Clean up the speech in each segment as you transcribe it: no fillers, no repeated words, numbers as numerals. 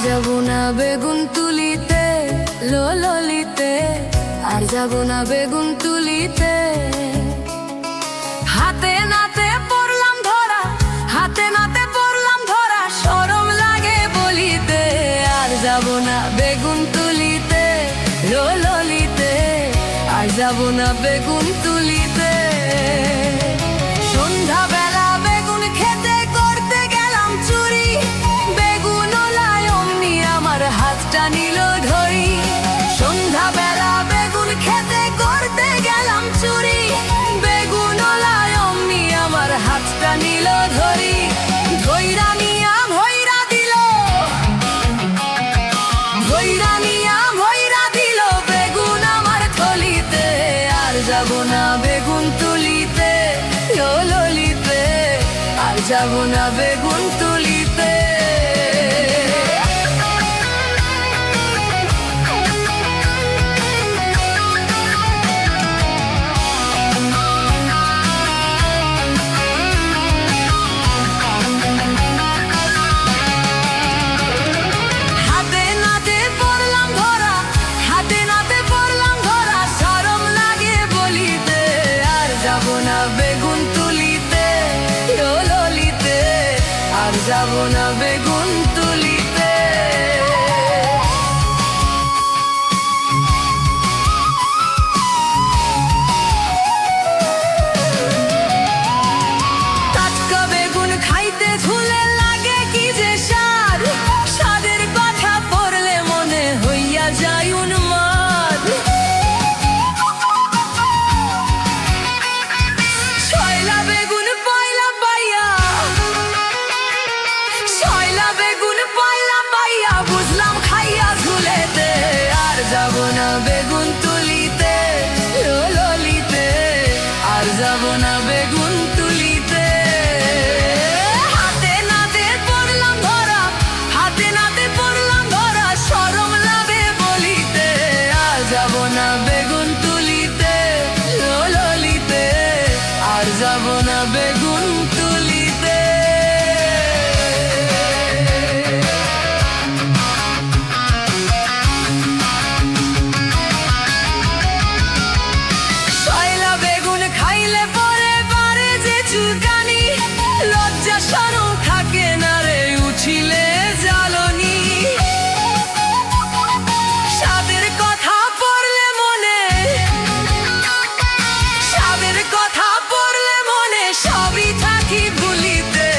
যাবো না বেগুন তুলিতে ললিতে, আর যাবো না বেগুন তুলিতে। হাতে নাতে পড়লাম ধরা, হাতে নাতে পড়লাম ধরা, শরম লাগে বলিতে। আর যাবো না বেগুন তুলিতে ললিতে, আর যাবো না বেগুন তুলিতে। সন্ধ্যাবেলা বেগুন খেতে করতে গেলাম চুরি, বেগুন ওলাই অমনি আমার হাতটা নিল ধরি। সন্ধ্যাবেলা বেগুন খেতে করতে গেলাম চুরি, বেগুন ওলাই অমনি আমার হাতটা নিল ধরি। ধইরা নিয়া ভইরা দিল, ধইরা নিয়া ভইরা দিল বেগুন আমার থলিতে। আর যাবো না বেগুন তুলিতে ললিতে, আর যাবো না বেগুন তুলিতে। হাতে নাতে পড়লাম ধরা, হাতে নাতে পড়লাম ধরা, শরম লাগে বলিতে। আর যাবো না বেগুন তুলিতে ললিতে, আর যাবো না বেগুন তুলিতে। টাটকা বেগুন খাইতে ঝুলে লাগে কি যে স্বাদ, স্বাদের কথা পড়লে মনে হইয়া যায় উন্মাদ। ছয়লা বেগুন পয়লা পাইয়া, ছয়লা বেগুন পয়লা পাইয়া, বুঝলাম খাইয়া ঝুলেতে। আর যাবো না বেগুন তুলিতে ললিতে, আর যাবো না বেগুন তুলিতে। হাতে নাতে পড়লাম ধরা, হাতে নাতে পড়লাম ধরা, শরম লাগে বলিতে। আর যাবো না বেগুন তুলিতে ললিতে, আর যাবো না বেগুন তুলিতে। ছয়লা বেগুন খাইলে পরে বারে যে চুলকানি, লজ্জা শরম থাকে না রে উঠিলে জ্বালনি। স্বাদের কথা পড়লে মনে, স্বাদের কথা পড়লে মনে, সবই থাকি ভুলিতে।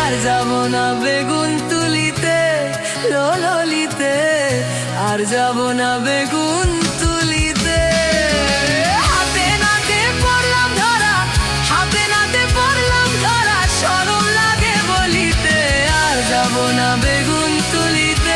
আর যাবো না বেগুন তুলিতে ললিতে, আর যাবো না বেগুন তুলিতে। হাতে নাতে পড়লাম ধরা, হাতে নাতে পড়লাম ধরা, শরম লাগে বলিতে। আর যাবো না বেগুন তুলিতে।